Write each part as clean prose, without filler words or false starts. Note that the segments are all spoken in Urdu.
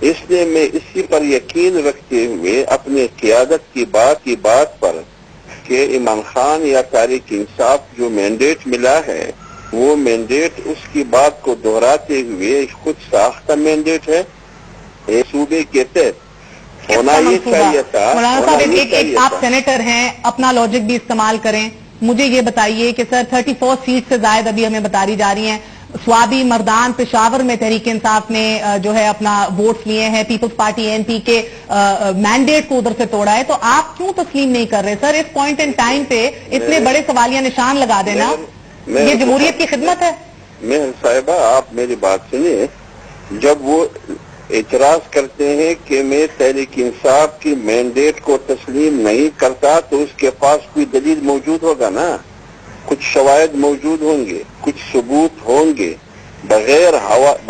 اس لیے میں اسی پر یقین رکھتے ہوئے اپنے قیادت کی بات پر کہ عمران خان یا تحریک انصاف جو مینڈیٹ ملا ہے وہ مینڈیٹ اس کی بات کو دہراتے ہوئے خود ساختہ مینڈیٹ ہے، صوبے کے تحت ہونا یہ چاہیے تھا۔ مولانا صاحب آپ سینیٹر ہیں، اپنا لاجک بھی استعمال کریں، مجھے یہ بتائیے کہ سر 34 سیٹ سے زائد ابھی ہمیں بتا دی جا رہی ہیں، سوابی، مردان، پشاور میں تحریک انصاف نے جو ہے اپنا ووٹس لیے ہیں، پیپلز پارٹی NP کے مینڈیٹ کو ادھر سے توڑا ہے، تو آپ کیوں تسلیم نہیں کر رہے سر؟ اس پوائنٹ ان ٹائم پہ اتنے بڑے سوالیہ نشان لگا دینا یہ جمہوریت کی خدمت ہے؟ مہر صاحبہ آپ میری بات سنیں، جب وہ اعتراض کرتے ہیں کہ میں تحریک انصاف کی مینڈیٹ کو تسلیم نہیں کرتا تو اس کے پاس کوئی دلیل موجود ہوگا نا، کچھ شواہد موجود ہوں گے، کچھ ثبوت ہوں گے، بغیر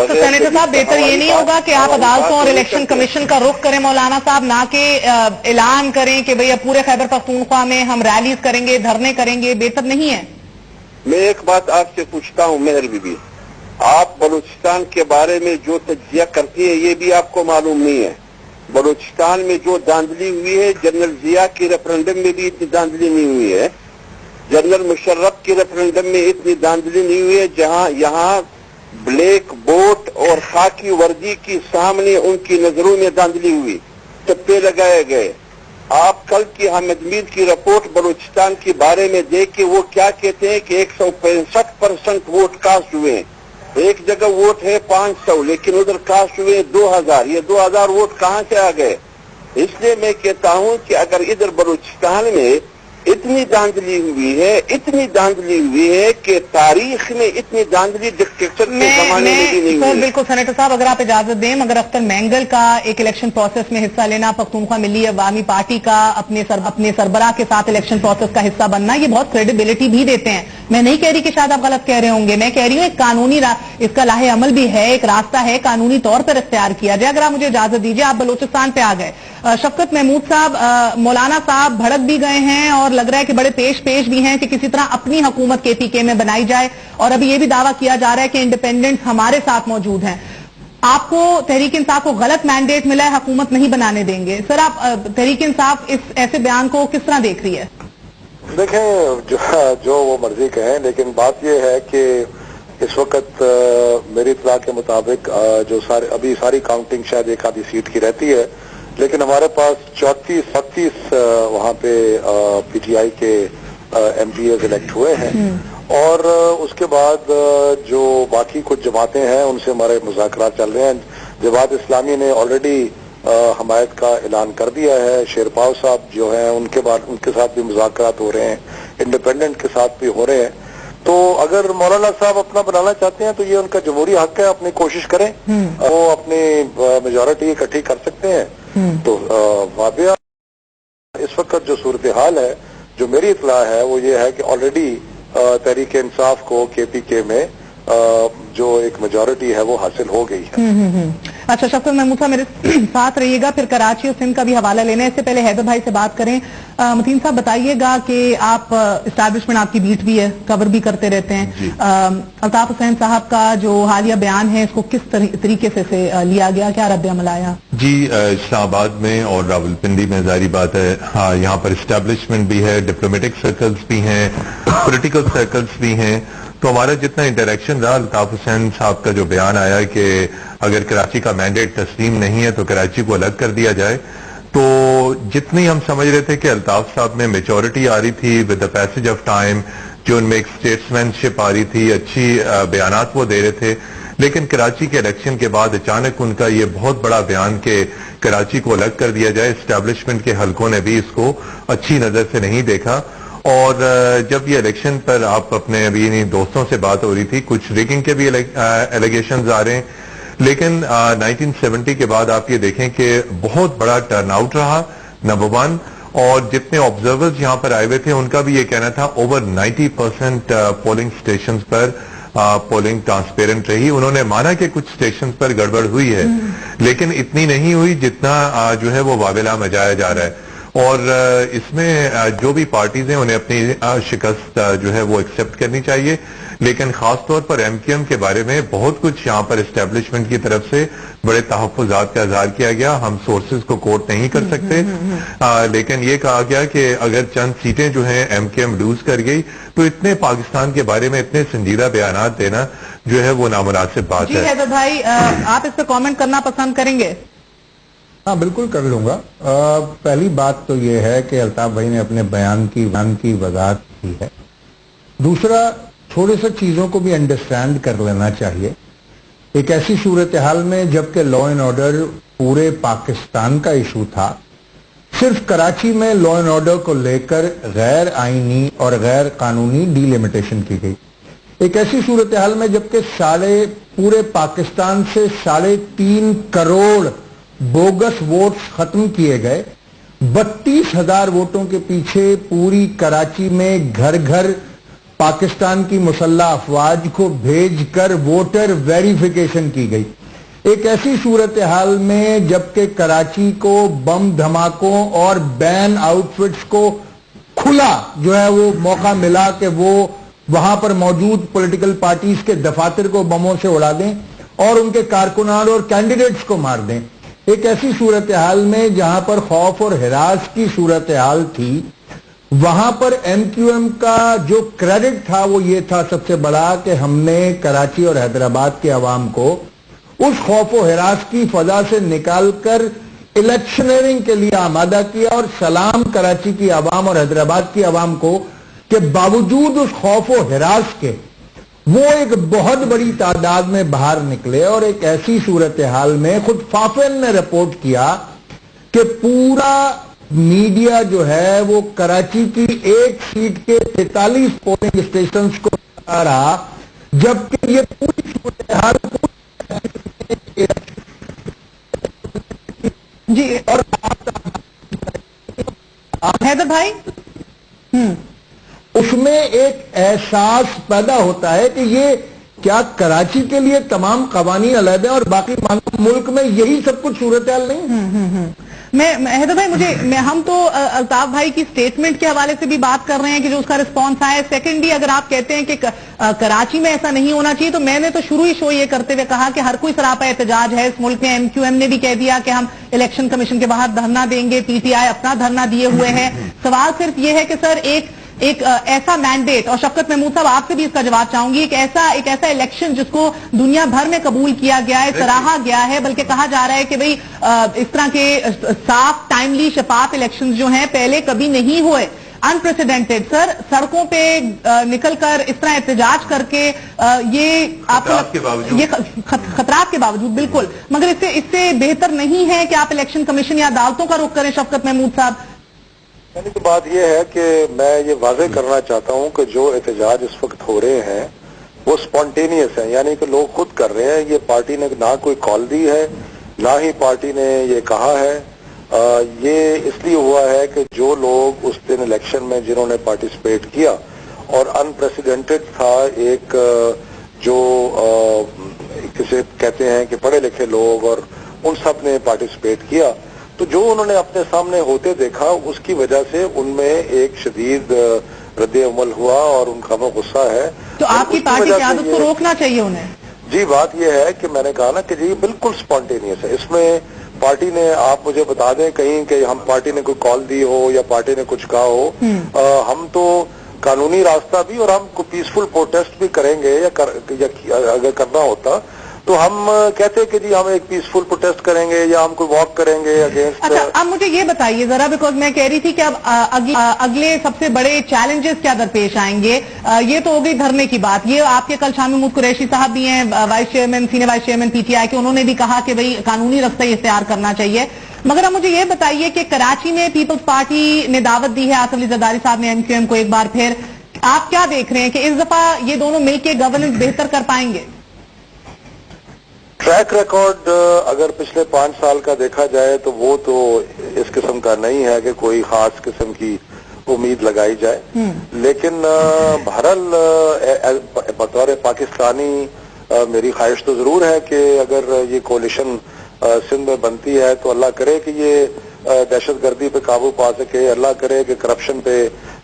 سینیٹر صاحب بہتر یہ نہیں ہوگا کہ آپ عدالتوں اور الیکشن کمیشن کا رخ کریں مولانا صاحب، نہ کہ اعلان کریں کہ بھئی اب پورے خیبر پختونخوا میں ہم ریلیز کریں گے، دھرنے کریں گے، بہتر نہیں ہے؟ میں ایک بات آپ سے پوچھتا ہوں مہر بی بی، آپ بلوچستان کے بارے میں جو تجزیہ کرتی ہیں یہ بھی آپ کو معلوم نہیں ہے؟ بلوچستان میں جو دھاندلی ہوئی ہے جنرل ضیاء کے ریفرنڈم میں بھی اتنی دھاندلی نہیں ہوئی ہے، جنرل مشرف کے ریفرنڈم میں اتنی دھاندلی نہیں ہوئی ہے، جہاں یہاں بلیک بوٹ اور خاکی وردی کی سامنے ان کی نظروں میں دھاندلی ہوئی، ٹپے لگائے گئے۔ آپ کل کی حامد میر کی رپورٹ بلوچستان کے بارے میں دیکھ کے وہ کیا کہتے ہیں کہ 165% ووٹ کاسٹ ہوئے ہیں، ایک جگہ ووٹ ہے 500 لیکن ادھر کاسٹ ہوئے 2000، یہ 2000 ووٹ کہاں سے آ گئے؟ اس لیے میں کہتا ہوں کہ اگر ادھر بلوچستان میں اتنی دھاندلی ہوئی ہے کہ تاریخ میں اتنی دھاندلی ڈکٹیٹر کے زمانے میں بھی نہیں ہوئی۔ بالکل سینیٹر صاحب اگر آپ اجازت دیں، مگر اختر مینگل کا ایک الیکشن پروسیس میں حصہ لینا، پختونخوا ملی عوامی پارٹی کا اپنے سربراہ کے ساتھ الیکشن پروسیس کا حصہ بننا، یہ بہت کریڈیبلٹی بھی دیتے ہیں۔ میں نہیں کہہ رہی کہ شاید آپ غلط کہہ رہے ہوں گے، میں کہہ رہی ہوں ایک قانونی اس کا لاہ عمل بھی ہے، ایک راستہ ہے قانونی طور پر اختیار کیا جائے۔ اگر آپ مجھے اجازت دیجیے، آپ بلوچستان پہ آ گئے، شفقت محمود صاحب، مولانا صاحب بھڑک بھی گئے ہیں اور لگ رہا ہے کہ بڑے پیش بھی ہیں کہ کسی طرح اپنی حکومت KPK میں بنائی جائے، اور ابھی یہ بھی دعویٰ کیا جا رہا ہے کہ انڈیپینڈنٹس ہمارے ساتھ موجود ہیں۔ آپ کو تحریک انصاف کو غلط مینڈیٹ ملا ہے، حکومت نہیں بنانے دیں گے، سر آپ تحریک انصاف اس ایسے بیان کو کس طرح دیکھ رہی ہے؟ دیکھیں جو وہ مرضی کہیں، لیکن بات یہ ہے کہ اس وقت میری اطلاع کے مطابق جو ابھی ساری کاؤنٹنگ شاید ایک آدھی سیٹ کی رہتی ہے، لیکن ہمارے پاس 34-37 وہاں پہ PTI کے MPAs الیکٹ ہوئے ہیں، اور اس کے بعد جو باقی کچھ جماعتیں ہیں ان سے ہمارے مذاکرات چل رہے ہیں۔ جماعت اسلامی نے آلریڈی حمایت کا اعلان کر دیا ہے، شیرپاؤ صاحب جو ہیں ان کے ساتھ بھی مذاکرات ہو رہے ہیں، انڈیپینڈنٹ کے ساتھ بھی ہو رہے ہیں۔ تو اگر مولانا صاحب اپنا بنانا چاہتے ہیں تو یہ ان کا جمہوری حق ہے، اپنی کوشش کریں، وہ اپنی میجورٹی اکٹھی کر سکتے ہیں۔ تو واقعہ اس وقت جو صورتحال ہے، جو میری اطلاع ہے وہ یہ ہے کہ آلریڈی تحریک انصاف کو KPK میں جو ایک میجورٹی ہے وہ حاصل ہو گئی ہے۔ اچھا شفقت محمود صاحب میرے ساتھ رہیے گا، پھر کراچی اور سندھ کا بھی حوالہ لینا ہے، اس سے پہلے حیدر بھائی سے بات کریں۔ متین صاحب بتائیے گا کہ آپ اسٹیبلشمنٹ آپ کی بیٹ بھی ہے، کور بھی کرتے رہتے ہیں، الطاف حسین صاحب کا جو حالیہ بیان ہے اس کو کس طریقے سے لیا گیا، کیا رد عمل آیا؟ جی اسلام آباد میں اور راولپنڈی میں ظاہری بات ہے یہاں پر اسٹیبلشمنٹ بھی ہے، ڈپلومیٹک سرکلز بھی ہیں، پولیٹیکل سرکلز بھی ہیں، تو ہمارا جتنا انٹریکشن رہا، الطاف حسین صاحب کا جو بیان آیا کہ اگر کراچی کا مینڈیٹ تسلیم نہیں ہے تو کراچی کو الگ کر دیا جائے، تو جتنی ہم سمجھ رہے تھے کہ الطاف صاحب میں میچورٹی آ رہی تھی with the passage of time, جو ان میں ایک اسٹیٹسمین شپ آ رہی تھی، اچھی بیانات وہ دے رہے تھے، لیکن کراچی کے الیکشن کے بعد اچانک ان کا یہ بہت بڑا بیان کہ کراچی کو الگ کر دیا جائے، اسٹیبلشمنٹ کے حلقوں نے بھی اس کو اچھی نظر سے نہیں دیکھا۔ اور جب یہ الیکشن پر آپ اپنے ابھی دوستوں سے بات ہو رہی تھی، کچھ ریگنگ کے بھی ایلیگیشنز آ رہے ہیں، لیکن 1970 کے بعد آپ یہ دیکھیں کہ بہت بڑا ٹرن آؤٹ رہا، نمبر 1، اور جتنے آبزرورز یہاں پر آئے ہوئے تھے ان کا بھی یہ کہنا تھا اوور 90% پولنگ سٹیشنز پر پولنگ ٹرانسپیرنٹ رہی۔ انہوں نے مانا کہ کچھ سٹیشنز پر گڑبڑ ہوئی ہے، لیکن اتنی نہیں ہوئی جتنا جو ہے وہ واویلا مچایا جا رہا ہے۔ اور اس میں جو بھی پارٹیز ہیں انہیں اپنی شکست جو ہے وہ ایکسپٹ کرنی چاہیے، لیکن خاص طور پر ایم کیو ایم کے بارے میں بہت کچھ یہاں پر اسٹیبلشمنٹ کی طرف سے بڑے تحفظات کا اظہار کیا گیا. ہم سورسز کو کوٹ نہیں کر سکتے, لیکن یہ کہا گیا کہ اگر چند سیٹیں جو ہیں ایم کیو ایم لوز کر گئی تو اتنے پاکستان کے بارے میں اتنے سنجیدہ بیانات دینا جو ہے وہ نامناسب بات ہے. جی حیدر بھائی, آپ اس پہ کامنٹ کرنا پسند کریں گے؟ ہاں بالکل کر لوں گا. پہلی بات تو یہ ہے کہ الطاف بھائی نے اپنے بیان کی وضاحت کی ہے. دوسرا, تھوڑے سے چیزوں کو بھی انڈرسٹینڈ کر لینا چاہیے. ایک ایسی صورتحال میں جبکہ لا اینڈ آرڈر پورے پاکستان کا ایشو تھا, صرف کراچی میں لا اینڈ آرڈر کو لے کر غیر آئینی اور غیر قانونی ڈی لمیٹیشن کی گئی. ایک ایسی صورتحال میں جبکہ پورے پاکستان سے 3.5 کروڑ بوگس ووٹس ختم کیے گئے, 32,000 ووٹوں کے پیچھے پوری کراچی میں گھر گھر پاکستان کی مسلح افواج کو بھیج کر ووٹر ویریفیکیشن کی گئی. ایک ایسی صورتحال میں جبکہ کراچی کو بم دھماکوں اور بین آؤٹ فٹس کو کھلا جو ہے وہ موقع ملا کہ وہ وہاں پر موجود پولیٹیکل پارٹیز کے دفاتر کو بموں سے اڑا دیں اور ان کے کارکنان اور کینڈیڈیٹس کو مار دیں. ایک ایسی صورتحال میں جہاں پر خوف اور ہراس کی صورتحال تھی, وہاں پر ایم کیو ایم کا جو کریڈٹ تھا وہ یہ تھا سب سے بڑا کہ ہم نے کراچی اور حیدرآباد کے عوام کو اس خوف و ہراس کی فضا سے نکال کر الیکشنئرنگ کے لیے آمادہ کیا, اور سلام کراچی کی عوام اور حیدرآباد کی عوام کو کہ باوجود اس خوف و ہراس کے وہ ایک بہت بڑی تعداد میں باہر نکلے. اور ایک ایسی صورتحال میں خود فافن نے رپورٹ کیا کہ پورا میڈیا جو ہے وہ کراچی کی ایک سیٹ کے 43 پولنگ اسٹیشنز کو بتا رہا, جبکہ یہ پوری صورتحال جی. اور حیدر بھائی, اس میں ایک احساس پیدا ہوتا ہے کہ یہ کیا کراچی کے لیے تمام قوانین علیحدہ ہیں اور باقی ملک میں یہی سب کچھ صورتحال نہیں؟ حیدر بھائی ہم تو الطاف بھائی کی سٹیٹمنٹ کے حوالے سے بھی بات کر رہے ہیں کہ جو اس کا رسپانس آیا ہے. سیکنڈلی اگر آپ کہتے ہیں کہ کراچی میں ایسا نہیں ہونا چاہیے, تو میں نے تو شروع ہی شو یہ کرتے ہوئے کہا کہ ہر کوئی سراپا احتجاج ہے اس ملک میں. ایم کیو ایم نے بھی کہہ دیا کہ ہم الیکشن کمیشن کے باہر دھرنا دیں گے, پی ٹی آئی اپنا دھرنا دیے ہوئے ہیں. سوال صرف یہ ہے کہ سر ایک ایسا مینڈیٹ, اور شفقت محمود صاحب آپ سے بھی اس کا جواب چاہوں گی, ایک ایسا الیکشن جس کو دنیا بھر میں قبول کیا گیا ہے, سراہا گیا ہے, بلکہ کہا جا رہا ہے کہ بھئی اس طرح کے صاف ٹائملی شفاف الیکشنز جو ہیں پہلے کبھی نہیں ہوئے, انپریسیڈنٹڈ. سر سڑکوں پہ نکل کر اس طرح احتجاج کر کے یہ آپ یہ خطرات کے باوجود بالکل, مگر اس سے بہتر نہیں ہے کہ آپ الیکشن کمیشن یا عدالتوں کا رخ کریں؟ شفقت محمود صاحب, یعنی تو بات یہ ہے کہ میں یہ واضح کرنا چاہتا ہوں کہ جو احتجاج اس وقت ہو رہے ہیں وہ سپونٹینیس ہیں, یعنی کہ لوگ خود کر رہے ہیں. یہ پارٹی نے نہ کوئی کال دی ہے, نہ ہی پارٹی نے یہ کہا ہے. یہ اس لیے ہوا ہے کہ جو لوگ اس دن الیکشن میں جنہوں نے پارٹیسپیٹ کیا, اور انپریسیڈنٹڈ تھا, ایک جو کسے کہتے ہیں کہ پڑھے لکھے لوگ, اور ان سب نے پارٹیسپیٹ کیا. تو جو انہوں نے اپنے سامنے ہوتے دیکھا اس کی وجہ سے ان میں ایک شدید رد عمل ہوا اور ان کا وہ غصہ ہے. تو آپ کی پارٹی قیادت کو روکنا چاہیے انہیں. جی بات یہ ہے کہ میں نے کہا نا کہ جی بالکل سپونٹینیس ہے. اس میں پارٹی نے, آپ مجھے بتا دیں کہیں کہ ہم پارٹی نے کوئی کال دی ہو یا پارٹی نے کچھ کہا ہو, ہم تو قانونی راستہ بھی اور ہم کو پیسفل پروٹیسٹ بھی کریں گے, یا اگر کرنا ہوتا تو ہم کہتے کہ جی ہم ایک پیسفل پروٹیسٹ کریں گے یا ہم کوئی واک کریں گے اگینسٹ. اچھا, اب مجھے یہ بتائیے ذرا, بیکاز میں کہہ رہی تھی کہ اب اگلے سب سے بڑے چیلنجز کیا درپیش آئیں گے. یہ تو ہو گئی دھرنے کی بات. یہ آپ کے کل شاہ محمود قریشی صاحب بھی ہیں, vice chairman, senior vice chairman P T I کے, انہوں نے بھی کہا کہ بھئی قانونی رستہ اختیار کرنا چاہیے. مگر اب مجھے یہ بتائیے کہ کراچی میں پیپلز پارٹی نے دعوت دی ہے, آصف علی زرداری صاحب نے ایم کیو ایم کو, ایک بار پھر آپ کیا دیکھ رہے ہیں کہ اس دفعہ یہ دونوں مل کے گورننس بہتر کر پائیں گے؟ ٹریک ریکارڈ اگر پچھلے 5 سال کا دیکھا جائے تو وہ تو اس قسم کا نہیں ہے کہ کوئی خاص قسم کی امید لگائی جائے. لیکن بہرحال بطور پاکستانی میری خواہش تو ضرور ہے کہ اگر یہ کولیشن سندھ میں بنتی ہے تو اللہ کرے کہ یہ دہشت گردی پہ قابو پا سکے، اللہ کرے کہ کرپشن پہ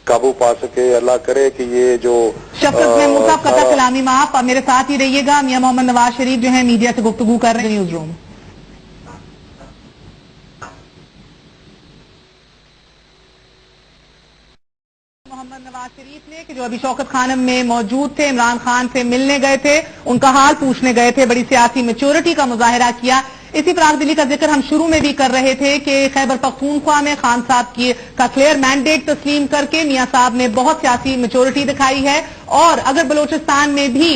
قابو پا سکے، اللہ کرے کہ یہ جو شفقت محمود صاحب قطع کلامی معاف، میرے ساتھ ہی رہیے گا. میاں محمد نواز شریف جو ہے میڈیا سے گفتگو کر رہے ہیں نیوز روم. محمد نواز شریف نے کہ جو ابھی شوکت خانم میں موجود تھے، عمران خان سے ملنے گئے تھے، ان کا حال پوچھنے گئے تھے، بڑی سیاسی میچورٹی کا مظاہرہ کیا. اسی پراگ دلی کا ذکر ہم شروع میں بھی کر رہے تھے کہ خیبر پختونخوا میں خان صاحب کا کلیئر مینڈیٹ تسلیم کر کے میاں صاحب نے بہت سیاسی میچورٹی دکھائی ہے. اور اگر بلوچستان میں بھی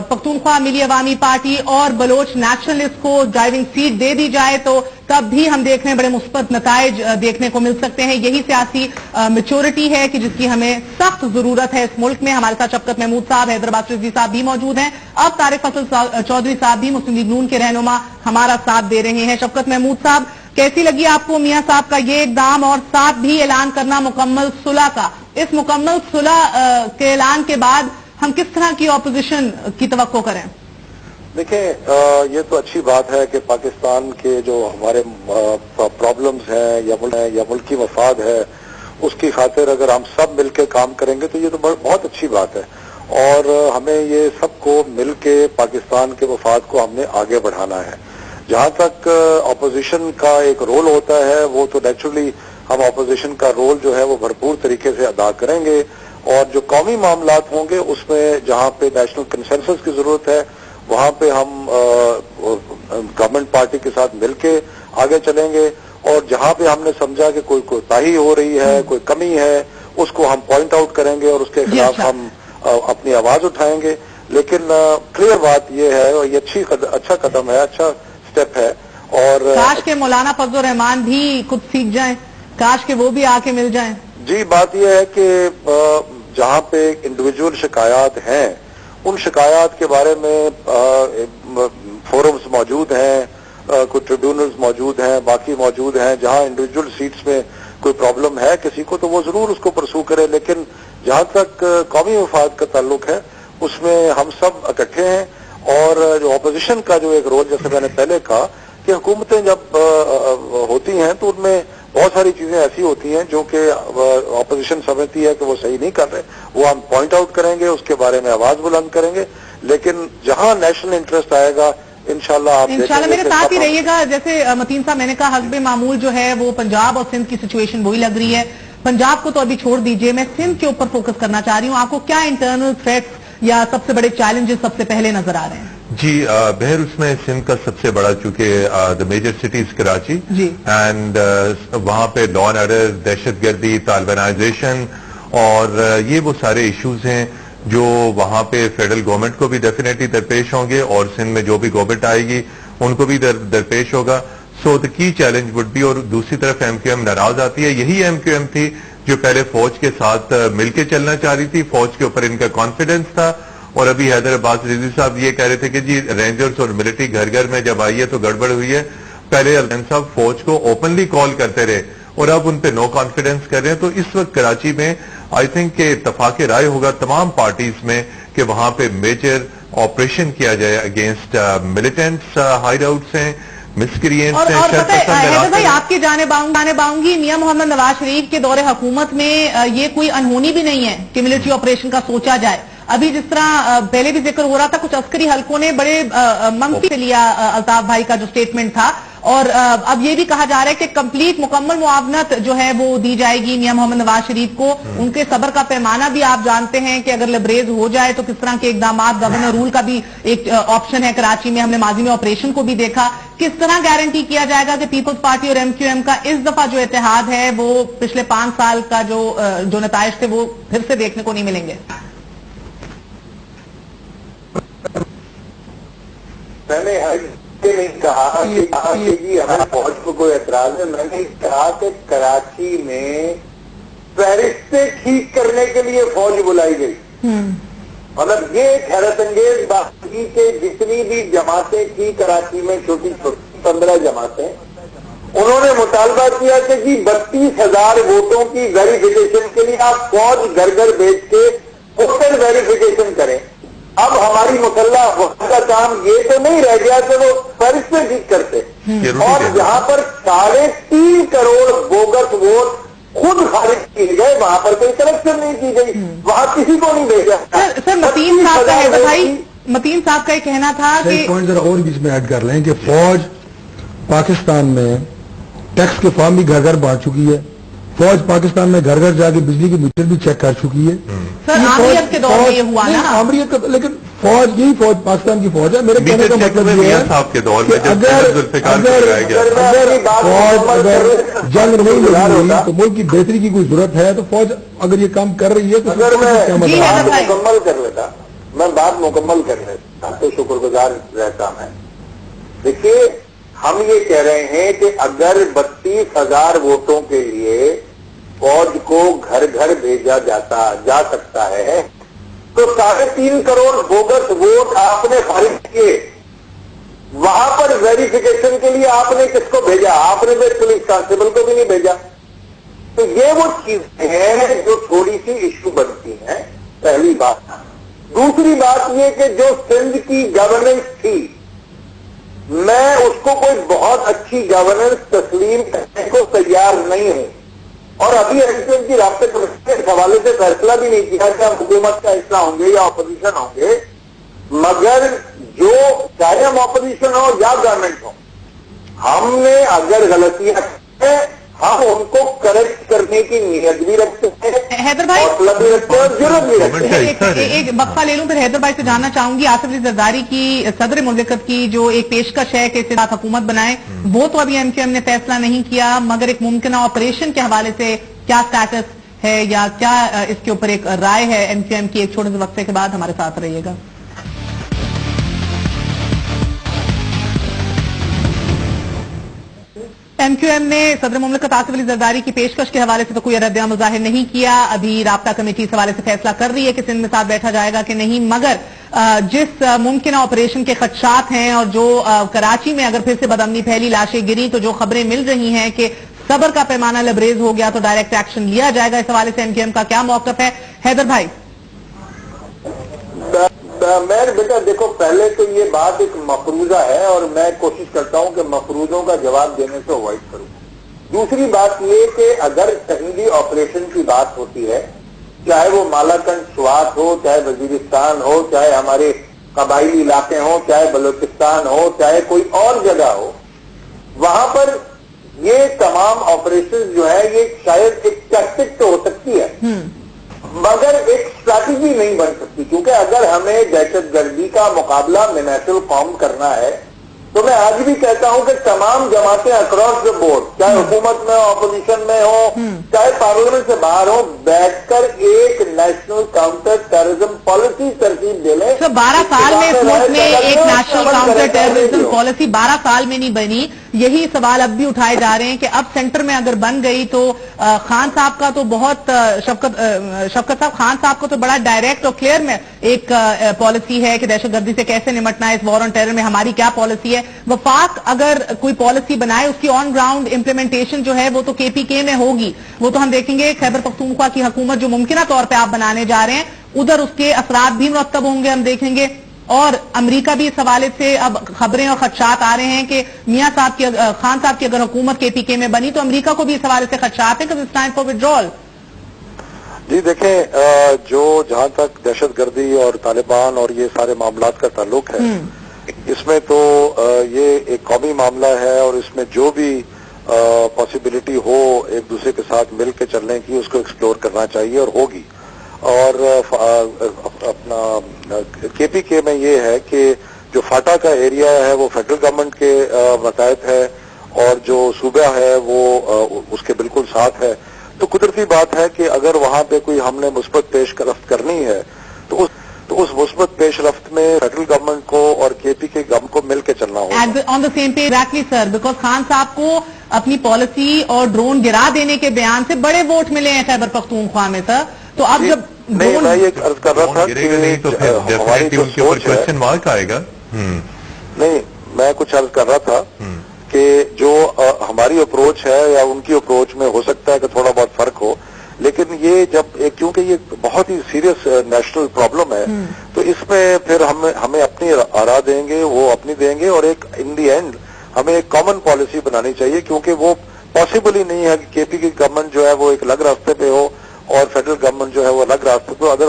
پختونخوا ملی عوامی پارٹی اور بلوچ نیشنلسٹ کو ڈرائیونگ سیٹ دے دی جائے تو تب بھی ہم دیکھ رہے ہیں بڑے مثبت نتائج دیکھنے کو مل سکتے ہیں. یہی سیاسی میچورٹی ہے کہ جس کی ہمیں سخت ضرورت ہے اس ملک میں. ہمارے ساتھ شفقت محمود صاحب، حیدرآباد رضوی صاحب بھی موجود ہیں. اب طارق فصل چودھری صاحب بھی مسلم لیگ نون کے رہنما ہمارا ساتھ دے رہے ہیں. شفقت محمود صاحب، کیسی لگی آپ کو میاں صاحب کا یہ اقدام اور ساتھ بھی اعلان کرنا مکمل صلح کا؟ اس مکمل صلح کے اعلان کے بعد ہم کس طرح کی اپوزیشن کی توقع کریں؟ دیکھیں، یہ تو اچھی بات ہے کہ پاکستان کے جو ہمارے پرابلمز ہیں یا ملکی مفاد ہے اس کی خاطر اگر ہم سب مل کے کام کریں گے تو یہ تو بہت اچھی بات ہے. اور ہمیں یہ سب کو مل کے پاکستان کے مفاد کو ہم نے آگے بڑھانا ہے. جہاں تک اپوزیشن کا ایک رول ہوتا ہے وہ تو نیچرلی ہم اپوزیشن کا رول جو ہے وہ بھرپور طریقے سے ادا کریں گے. اور جو قومی معاملات ہوں گے اس میں جہاں پہ نیشنل کنسنسس کی ضرورت ہے وہاں پہ ہم گورنمنٹ پارٹی کے ساتھ مل کے آگے چلیں گے. اور جہاں پہ ہم نے سمجھا کہ کوئی کوتاہی ہو رہی ہے، کوئی کمی ہے، اس کو ہم پوائنٹ آؤٹ کریں گے اور اس کے خلاف ہم اپنی آواز اٹھائیں گے. لیکن کلیئر بات یہ ہے اور یہ اچھا قدم ہے، اچھا سٹیپ ہے. اور کاش کے مولانا فضل الرحمان بھی خود سیکھ جائیں، کاش کے وہ بھی آ کے مل جائیں. جی، بات یہ ہے کہ جہاں پہ انڈیویجول شکایات ہیں ان شکایات کے بارے میں فورمز موجود ہیں، کوئی ٹریبیونلز موجود ہیں، باقی موجود ہیں. جہاں انڈیویجول سیٹس میں کوئی پرابلم ہے کسی کو تو وہ ضرور اس کو پرسو کرے. لیکن جہاں تک قومی مفاد کا تعلق ہے اس میں ہم سب اکٹھے ہیں. اور جو اپوزیشن کا جو ایک رول، جیسے میں نے پہلے کہا کہ حکومتیں جب ہوتی ہیں تو ان میں بہت ساری چیزیں ایسی ہوتی ہیں جو کہ اپوزیشن سمجھتی ہے کہ وہ صحیح نہیں کر رہے، وہ ہم پوائنٹ آؤٹ کریں گے، اس کے بارے میں آواز بلند کریں گے. لیکن جہاں نیشنل انٹرسٹ آئے گا انشاءاللہ آپ انشاءاللہ میرے ساتھ ہی رہیے گا. جیسے متین صاحب، میں نے کہا حسب معمول جو ہے وہ پنجاب اور سندھ کی سچویشن وہی لگ رہی ہے. پنجاب کو تو ابھی چھوڑ دیجئے، میں سندھ کے اوپر فوکس کرنا چاہ رہی ہوں. آپ کو کیا انٹرنل تھریٹس یا سب سے بڑے چیلنجز سب سے پہلے نظر آ رہے ہیں؟ جی، بہر اس میں سندھ کا سب سے بڑا چونکہ دا میجر سٹیز کراچی جی، اینڈ وہاں پہ لا اینڈ آرڈر، دہشت گردی، طالبانائزیشن اور یہ وہ سارے ایشوز ہیں جو وہاں پہ فیڈرل گورنمنٹ کو بھی ڈیفینیٹلی درپیش ہوں گے اور سندھ میں جو بھی گورنمنٹ آئے گی ان کو بھی درپیش ہوگا. سو دا کی چیلنج وڈ بی. اور دوسری طرف ایم کیو ایم ناراض آتی ہے. یہی ایم کیو ایم تھی جو پہلے فوج کے ساتھ مل کے چلنا چاہ رہی تھی، فوج کے اوپر ان کا کانفیڈنس تھا. اور ابھی حیدرآباد رضوی صاحب یہ کہہ رہے تھے کہ جی رینجرز اور ملٹری گھر گھر میں جب آئی ہے تو گڑبڑ ہوئی ہے. پہلے ارجن صاحب فوج کو اوپنلی کال کرتے رہے اور اب ان پہ نو کانفیڈنس کر رہے ہیں. تو اس وقت کراچی میں آئی تھنک کہ اتفاق رائے ہوگا تمام پارٹیز میں کہ وہاں پہ میجر آپریشن کیا جائے اگینسٹ ملیٹنٹس، ہائیڈ آؤٹس ہیں، مسکرینٹس ہیں. حیدر بھائی، آپ کی جانب آؤں گی. میاں محمد نواز شریف کے دور حکومت میں یہ کوئی انہونی بھی نہیں ہے کہ ملٹری آپریشن کا سوچا جائے. ابھی جس طرح پہلے بھی ذکر ہو رہا تھا، کچھ عسکری حلقوں نے بڑے منفی لیا الطاف بھائی کا جو سٹیٹمنٹ تھا. اور اب یہ بھی کہا جا رہا ہے کہ کمپلیٹ مکمل معاونت جو ہے وہ دی جائے گی میاں محمد نواز شریف کو. ان کے صبر کا پیمانہ بھی آپ جانتے ہیں کہ اگر لبریز ہو جائے تو کس طرح کے اقدامات، گورنر رول کا بھی ایک آپشن ہے کراچی میں. ہم نے ماضی میں آپریشن کو بھی دیکھا. کس طرح گارنٹی کیا جائے گا کہ پیپلز پارٹی اور ایم کیو ایم کا اس دفعہ جو اتحاد ہے وہ پچھلے 5 سال کا جو نتائج تھے وہ پھر سے دیکھنے کو نہیں ملیں گے؟ میں نے نہیں کہا کہ جی ہمیں فوج کو کوئی اعتراض ہے. میں نے کہا کہ کراچی میں فہرستیں ٹھیک کرنے کے لیے فوج بلائی گئی. مطلب یہ ایک حیرت انگیز بات تھی کہ جتنی بھی جماعتیں تھی کراچی میں، چھوٹی چھوٹی 15 جماعتیں، انہوں نے مطالبہ کیا کہ جی 32,000 ووٹوں کی ویریفیکیشن کے لیے آپ فوج گھر گھر بھیج کے ووٹر ویریفیکیشن کریں. اب ہماری مسلح افواج کا کام یہ تو نہیں رہ گیا کہ وہ فرض سے جیت کرتے، اور جہاں پر 3.5 کروڑ بوگس ووٹ خود خارج کیے گئے وہاں پر کوئی کلیکشن نہیں کی گئی، وہاں کسی کو نہیں بھیجا۔ سر متین صاحب کا حیدر بھائی، متین صاحب کا یہ کہنا تھا کہ ایک پوائنٹ ذرا اور بیچ میں ایڈ کر لیں کہ فوج پاکستان میں ٹیکس کے فارم بھی گھر گھر بانٹ چکی ہے، فوج پاکستان میں گھر گھر جا کے بجلی کی میٹر بھی چیک کر چکی ہے۔ سر آمریت کے دور میں یہ ہوا نا، آمریت کا، لیکن فوج یہی فوج پاکستان کی فوج ہے۔ میرے کہنے کا مطلب یہ ہے صاحب کے دور میں کہ اگر فوج جنگ نہیں لڑی تو ملک کی بہتری کی کوئی ضرورت ہے تو فوج اگر یہ کام کر رہی ہے تو اگر میں جی مکمل کر لیتا، میں بات مکمل کر لیتا تو شکر گزار رہتا میں۔ دیکھیے ہم یہ کہہ رہے ہیں کہ اگر 32,000 ووٹوں کے لیے فوج کو گھر گھر بھیجا جا سکتا ہے تو 3.5 کروڑ بوگس ووٹ آپ نے خارج کیے، وہاں پر ویریفیکیشن کے لیے آپ نے کس کو بھیجا؟ آپ نے تو پولیس کانسٹیبل کو بھی نہیں بھیجا۔ تو یہ وہ چیزیں ہیں جو تھوڑی سی ایشو بنتی ہیں، پہلی بات۔ دوسری بات یہ کہ جو سندھ کی گورننس تھی، میں اس کو کوئی بہت اچھی گورننس تسلیم کرنے کو تیار نہیں ہوں، اور ابھی ایم کی رابطے کمیٹی کے حوالے سے فیصلہ بھی نہیں کیا کہ ہم حکومت کا حصہ ہوں گے یا اپوزیشن ہوں گے، مگر جو چاہے ہم اپوزیشن ہو یا گورنمنٹ ہو، ہم نے اگر غلطیاں کی ہم ان کو کریکٹ کرنے کی نیت بھی رکھتے ہیں، حیدر بھائی مطلب بھی رکھتے ہیں اور ضرورت بھی رکھتے ہیں۔ ایک وقفہ لے لوں، پھر حیدر بھائی سے جاننا چاہوں گی آصف علی زرداری کی صدر مملکت کی جو ایک پیشکش ہے کہ اس کے ساتھ حکومت بنائے، وہ تو ابھی ایم کیو ایم نے فیصلہ نہیں کیا، مگر ایک ممکنہ آپریشن کے حوالے سے کیا سٹیٹس ہے یا کیا اس کے اوپر ایک رائے ہے ایم کیو ایم کی؟ ایک چھوٹے سے وقفے کے بعد ہمارے ساتھ رہیے گا۔ ایم کیو ایم نے صدر مملکت آصف علی زرداری کی پیشکش کے حوالے سے تو کوئی رد عمل ظاہر نہیں کیا، ابھی رابطہ کمیٹی اس حوالے سے فیصلہ کر رہی ہے کہ سندھ میں ساتھ بیٹھا جائے گا کہ نہیں، مگر جس ممکنہ آپریشن کے خدشات ہیں اور جو کراچی میں اگر پھر سے بدامنی پھیلی، لاشیں گری، تو جو خبریں مل رہی ہیں کہ صبر کا پیمانہ لبریز ہو گیا تو ڈائریکٹ ایکشن لیا جائے گا، اس حوالے سے ایم کیو ایم کا کیا موقف ہے؟ حیدر بھائی میں بیٹا دیکھو، پہلے تو یہ بات ایک مفروضہ ہے اور میں کوشش کرتا ہوں کہ مفروضوں کا جواب دینے سے اوائڈ کروں۔ دوسری بات یہ کہ اگر کہیں بھی آپریشن کی بات ہوتی ہے، چاہے وہ مالاکنڈ سوات ہو، چاہے وزیرستان ہو، چاہے ہمارے قبائلی علاقے ہوں، چاہے بلوچستان ہو، چاہے کوئی اور جگہ ہو، وہاں پر یہ تمام آپریشن جو ہے یہ شاید ایک ٹیکٹک تو ہو سکتی ہے مگر ایک اسٹریٹجی نہیں بن سکتی، کیونکہ اگر ہمیں دہشت گردی کا مقابلہ منحصر قوم کرنا ہے تو میں آج بھی کہتا ہوں کہ تمام جماعتیں اکراس دا بورڈ، چاہے حکومت میں ہو، اپوزیشن میں ہو، چاہے پارلیمنٹ سے باہر ہو، بیٹھ کر ایک نیشنل کاؤنٹر ٹیررزم پالیسی ترتیب دے لیں۔ 12 سال میں اس ملک میں ایک نیشنل کاؤنٹر ٹیررزم پالیسی 12 سال میں نہیں بنی، یہی سوال اب بھی اٹھائے جا رہے ہیں کہ اب سینٹر میں اگر بن گئی تو خان صاحب کا تو بہت شفقت صاحب خان صاحب کو تو بڑا ڈائریکٹ اور کلیئر میں ایک پالیسی ہے کہ دہشت گردی سے کیسے نمٹنا ہے، اس وار آن ٹیرر میں ہماری کیا پالیسی ہے۔ وفاق اگر کوئی پالیسی بنائے اس کی آن گراؤنڈ امپلیمنٹیشن جو ہے وہ تو کے پی کے میں ہوگی، وہ تو ہم دیکھیں گے خیبر پختونخوا کی حکومت جو ممکنہ طور پہ آپ بنانے جا رہے ہیں ادھر اس کے اثرات بھی مرتب ہوں گے، ہم دیکھیں گے۔ اور امریکہ بھی اس حوالے سے اب خبریں اور خدشات آ رہے ہیں کہ میاں صاحب کی خان صاحب کی اگر حکومت کے پی کے میں بنی تو امریکہ کو بھی اس حوالے سے خدشات ہیں کہ اٹس ٹائم فار وڈرال۔ جی دیکھیں، جو جہاں تک دہشت گردی اور طالبان اور یہ سارے معاملات کا تعلق ہے، اس میں تو یہ ایک قومی معاملہ ہے اور اس میں جو بھی پاسبلٹی ہو ایک دوسرے کے ساتھ مل کے چلنے کی اس کو ایکسپلور کرنا چاہیے اور ہوگی۔ اور اپنا کے پی کے میں یہ ہے کہ جو فاٹا کا ایریا ہے وہ فیڈرل گورنمنٹ کے ماتحت ہے اور جو صوبہ ہے وہ اس کے بالکل ساتھ ہے، تو قدرتی بات ہے کہ اگر وہاں پہ کوئی ہم نے مثبت پیش رفت کرنی ہے تو اس مثبت پیش رفت میں فیڈرل گورنمنٹ کو اور کے پی کے گورنمنٹ کو مل کے چلنا ہوگا۔ On the same page exactly sir, because Khan صاحب کو اپنی پالیسی اور ڈرون گرا دینے کے بیان سے بڑے ووٹ ملے ہیں خیبر پختونخوا میں سر، تو اب جب نہیں میں یہ عرض کر رہا تھا کہ ہماری جو سوچ ہے نہیں میں کچھ عرض کر رہا تھا کہ جو ہماری اپروچ ہے یا ان کی اپروچ میں ہو سکتا ہے کہ تھوڑا بہت فرق ہو، لیکن یہ جب کیونکہ کیونکہ یہ بہت ہی سیریس نیشنل پرابلم ہے. تو اس میں پھر ہمیں اپنی آراء دیں گے, وہ اپنی دیں گے, اور ایک ان دی اینڈ ہمیں ایک کامن پالیسی بنانی چاہیے, کیونکہ وہ پاسبل ہی نہیں ہے کہ کے پی کی گورنمنٹ جو ہے وہ ایک الگ راستے پہ ہو اور فیڈرل گورنمنٹ جو ہے وہ الگ راستے پہ. اگر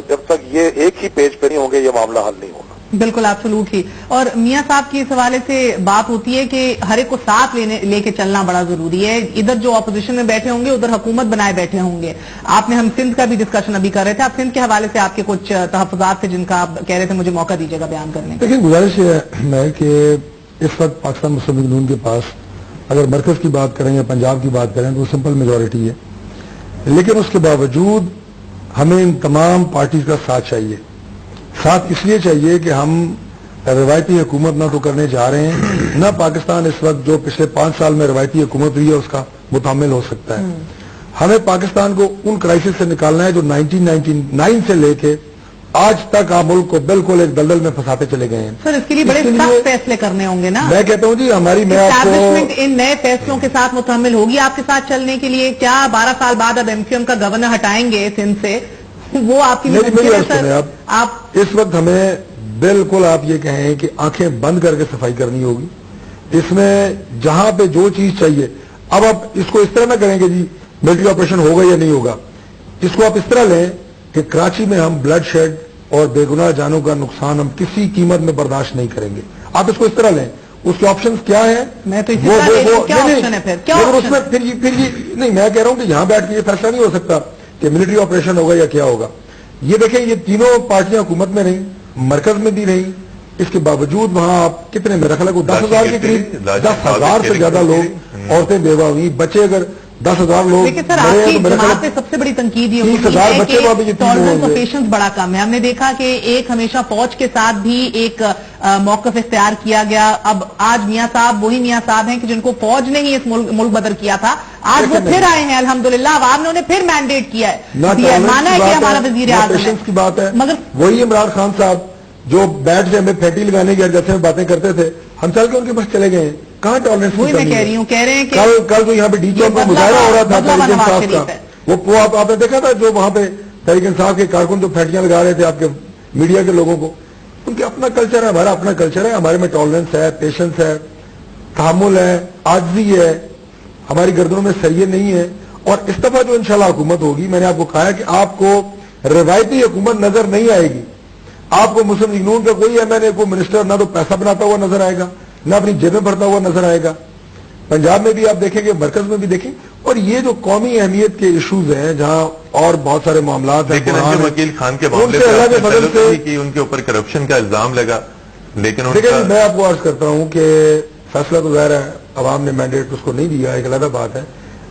جب تک یہ ایک ہی پیج پہ نہیں ہوں گے یہ معاملہ حل نہیں ہوگا. بالکل ایبسولوٹلی. اور میاں صاحب کی اس حوالے سے بات ہوتی ہے کہ ہر ایک کو ساتھ لے کے چلنا بڑا ضروری ہے. ادھر جو اپوزیشن میں بیٹھے ہوں گے ادھر حکومت بنائے بیٹھے ہوں گے. آپ نے ہم سندھ کا بھی ڈسکشن ابھی کر رہے تھے, آپ سندھ کے حوالے سے آپ کے کچھ تحفظات تھے جن کا آپ کہہ رہے تھے مجھے موقع دیجیے گا بیان کرنے کا. لیکن گزارش یہ ہے کہ اس وقت پاکستان مسلم لیگ نون کے پاس اگر مرکز کی بات کریں یا پنجاب کی بات کریں تو وہ سمپل میجورٹی ہے, لیکن اس کے باوجود ہمیں ان تمام پارٹیز کا ساتھ چاہیے. ساتھ اس لیے چاہیے کہ ہم روایتی حکومت نہ تو کرنے جا رہے ہیں, نہ پاکستان اس وقت جو پچھلے 5 سال میں روایتی حکومت ہوئی ہے اس کا متحمل ہو سکتا ہے. ہمیں پاکستان کو ان کرائسس سے نکالنا ہے جو 1999 سے لے کے آج تک آپ ملک کو بالکل ایک دلدل میں پھنساتے چلے گئے ہیں. سر اس کے لیے بڑے سخت فیصلے کرنے ہوں گے نا. میں کہتا ہوں جی ہماری میں آپ کو ان نئے فیصلوں کے ساتھ متحمل ہوگی آپ کے ساتھ چلنے کے لیے. کیا 12 سال بعد اب ایم کیو ایم کا گورنر ہٹائیں گے سندھ سے, وہ آپ کی آپ اس وقت ہمیں بالکل آپ یہ کہیں کہ آنکھیں بند کر کے صفائی کرنی ہوگی. اس میں جہاں پہ جو چیز چاہیے, اب آپ اس کو اس طرح نہ کریں کہ جی ملٹری آپریشن ہوگا یا نہیں ہوگا. اس کو آپ اس طرح لیں کہ کراچی میں ہم بلڈ شیڈ اور بے گناہ جانوں کا نقصان ہم کسی قیمت میں برداشت نہیں کریں گے. آپ اس کو اس طرح لیں. اس کے آپشنز کیا ہیں؟ میں تو اس میں پھر نہیں, میں کہہ رہا ہوں کہ یہاں بیٹھ کے یہ فیصلہ نہیں ہو سکتا کہ ملٹری آپریشن ہوگا یا کیا ہوگا. یہ دیکھیں یہ تینوں پارٹیاں حکومت میں رہیں, مرکز میں بھی رہیں, اس کے باوجود وہاں آپ کتنے میرا خیال ہے 10,000 کے قریب 10,000 سے زیادہ لوگ عورتیں بیوہ ہوئی, بچے اگر 10,000 لوگ. لیکن سر آپ کی جماعت پہ سب سے بڑی تنقید یہ ہوتی ہے کہ ٹالرنس اور پیشنس بڑا کم ہے. ہم نے دیکھا کہ ایک ہمیشہ فوج کے ساتھ بھی ایک موقف اختیار کیا گیا. اب آج میاں صاحب وہی میاں صاحب ہیں کہ جن کو فوج نے ہی اس ملک بدر کیا تھا, آج وہ پھر آئے ہیں الحمدللہ, عوام نے انہیں پھر مینڈیٹ کیا ہے, مانا ہے کہ ہمارا وزیر اعظم کی بات ہے. مگر وہی عمران خان صاحب جو بیٹھ کے ہمیں پھیٹی لگانے کی جیسے باتیں کرتے تھے, ہم چل کے ان کے پاس چلے گئے ہیں. کہاں ٹالرنس؟ وہی میں کہہ رہی ہوں, کہہ رہے ہیں کہ کل جو یہاں پہ ڈی چوک میں مظاہرہ ہو رہا تھا تحریک انصاف کا, وہ آپ نے دیکھا تھا جو وہاں پہ تحریک انصاف کے کارکن جو پھیٹیاں لگا رہے تھے آپ کے میڈیا کے لوگوں کو. ان کے اپنا کلچر ہے, ہمارا اپنا کلچر ہے. ہمارے میں ٹالرنس ہے, پیشنس ہے, تحمل ہے, عاجزی ہے, ہماری گردنوں میں سریے نہیں ہے. اور اس دفعہ جو انشاءاللہ حکومت ہوگی, میں نے آپ کو کہا ہے کہ آپ کو روایتی حکومت نظر نہیں آئے گی. آپ کو مسلم لیگ نون کا کوئی MNA کوئی منسٹر نہ تو پیسہ بناتا ہوا نظر آئے گا, نہ اپنی جیبیں بھرتا ہوا نظر آئے گا. پنجاب میں بھی آپ دیکھیں گے, مرکز میں بھی دیکھیں. اور یہ جو قومی اہمیت کے ایشوز ہیں جہاں اور بہت سارے معاملات ہیں, لیکن وکیل خان کے معاملے سے ان کے اوپر کرپشن کا الزام لگا, لیکن میں آپ کو عرض کرتا ہوں کہ فیصلہ تو ظاہر ہے عوام نے مینڈیٹ اس کو نہیں دیا, ایک علیحدہ بات ہے,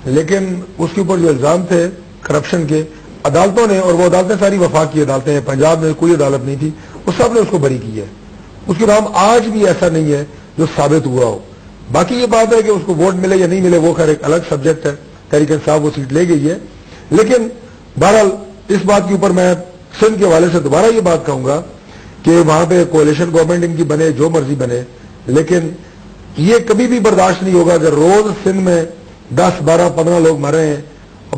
لیکن اس کے اوپر جو الزام تھے کرپشن کے, عدالتوں نے, اور وہ عدالتیں ساری وفاق کی عدالتیں ہیں, پنجاب میں کوئی عدالت نہیں تھی, وہ سب نے اس کو بری کی ہے. اس کے نام آج بھی ایسا نہیں ہے جو ثابت ہوا ہو. باقی یہ بات ہے کہ اس کو ووٹ ملے یا نہیں ملے وہ خیر ایک الگ سبجیکٹ ہے, تحریک انصاف وہ سیٹ لے گئی ہے. لیکن بہرحال اس بات کے اوپر میں سندھ کے حوالے سے دوبارہ یہ بات کہوں گا کہ وہاں پہ کولیشن گورنمنٹ ان کی بنے, جو مرضی بنے, لیکن یہ کبھی بھی برداشت نہیں ہوگا اگر روز سندھ میں 10, 12, 15 لوگ مر رہے ہیں,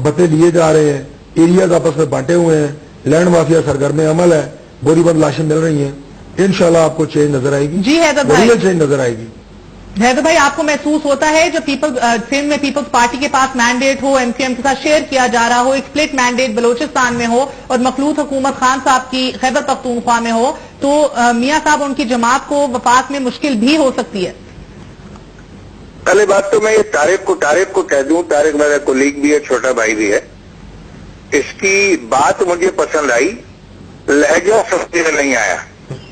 بتے لیے جا رہے ہیں, ایریاز آپس میں بانٹے ہوئے ہیں, لینڈ مافیا سرگرم عمل ہے, بوری بند لاشیں مل رہی ہیں. انشاءاللہ آپ کو چینج نظر آئے گی. جی حیدر بھائی, چینج نظر آئے گی. حیدر بھائی, آپ کو محسوس ہوتا ہے جب سندھ میں پیپلز پارٹی کے پاس مینڈیٹ ہو, ایم کیو ایم کے ساتھ شیئر کیا جا رہا ہو, ایک سپلٹ مینڈیٹ بلوچستان میں ہو اور مخلوط حکومت خان صاحب کی خیبر پختونخوا میں ہو, تو میاں صاحب ان کی جماعت کو وفاق میں مشکل بھی ہو سکتی ہے؟ پہلے بات تو میں یہ طارق کو کہہ دوں, طارق میرا کولیگ بھی ہے, چھوٹا بھائی بھی ہے. اس کی بات مجھے پسند آئی, لہجہ سمجھ میں نہیں آیا.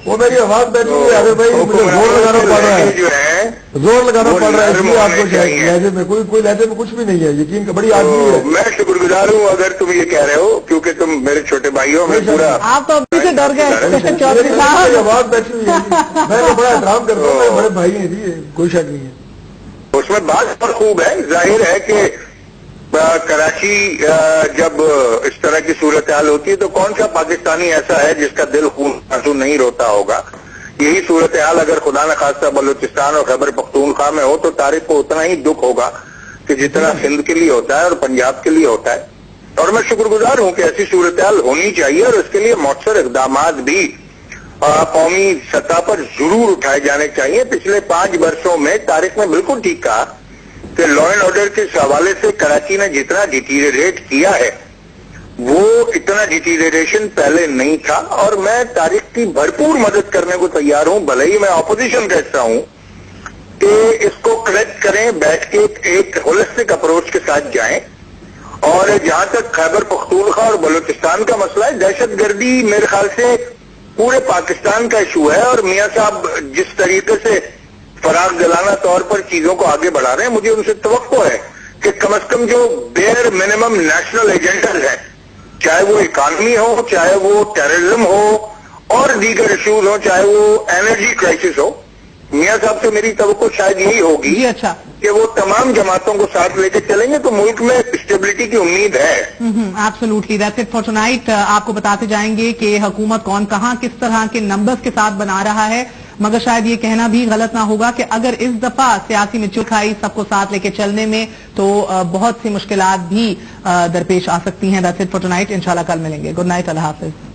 وہ میری آواز بیٹھی ہوئی ہے بھائی, مجھے زور لگانا پڑ رہا ہے, جو ہے زور لگانا پڑ رہا ہے, اس لیے آپ کو لہجے میں کوئی لہجے میں کچھ بھی نہیں ہے, یقین کا بڑی آدمی ہے. میں شکر گزار ہوں اگر تم یہ کہہ رہے ہو, کیونکہ تم میرے چھوٹے بھائی ہو. میں پورا آپ تو ابھی سے ڈر گئے. آواز بیٹھی ہوئی ہے, میں تو بڑا احترام کرتا ہوں, بڑے بھائی ہیں جی, کوئی شک نہیں ہے. اس میں بات پر خوب ہے. ظاہر ہے کہ کراچی جب اس طرح کی صورتحال ہوتی ہے تو کون سا پاکستانی ایسا ہے جس کا دل خون آنسو نہیں روتا ہوگا. یہی صورتحال اگر خدا نخواستہ بلوچستان اور خیبر پختونخوا میں ہو تو طارق کو اتنا ہی دکھ ہوگا کہ جتنا سندھ کے لیے ہوتا ہے اور پنجاب کے لیے ہوتا ہے. اور میں شکرگزار ہوں کہ ایسی صورتحال ہونی چاہیے اور اس کے لیے مؤثر اقدامات بھی قومی سطح پر ضرور اٹھائے جانے چاہیے. پچھلے 5 برسوں میں طارق نے بالکل ٹھیک کہا کہ لا اینڈ آرڈر کے حوالے سے کراچی نے جتنا ڈیٹیریٹ کیا ہے وہ اتنا ڈیٹیریشن پہلے نہیں تھا, اور میں طارق کی بھرپور مدد کرنے کو تیار ہوں, بھلے ہی میں اپوزیشن کہتا ہوں کہ اس کو کریکٹ کریں, بیٹھ کے ایک ہولسٹک اپروچ کے ساتھ جائیں. اور جہاں تک خیبر پختونخوا اور بلوچستان کا مسئلہ ہے, دہشت گردی میرے خیال سے پورے پاکستان کا ایشو ہے, اور میاں صاحب جس طریقے سے فراغ دلانہ طور پر چیزوں کو آگے بڑھا رہے ہیں, مجھے ان سے توقع ہے کہ کم از کم جو بیئر منیمم نیشنل ایجنڈاز ہیں, چاہے وہ اکانومی ہو, چاہے وہ ٹیررزم ہو اور دیگر ایشوز ہو, چاہے وہ انرجی کرائسس ہو, میاں صاحب سے میری توقع شاید یہی ہوگی جی اچھا کہ وہ تمام جماعتوں کو ساتھ لے کے چلیں گے تو ملک میں اسٹیبلٹی کی امید ہے. Absolutely that's it for tonight. آپ کو بتاتے جائیں گے کہ حکومت کون کہاں کس طرح کے نمبرز کے ساتھ بنا رہا ہے, مگر شاید یہ کہنا بھی غلط نہ ہوگا کہ اگر اس دفعہ سیاسی میچور کھائی سب کو ساتھ لے کے چلنے میں تو بہت سی مشکلات بھی درپیش آ سکتی ہیں. That's it for tonight. انشاءاللہ کل ملیں گے. گڈ نائٹ, اللہ حافظ.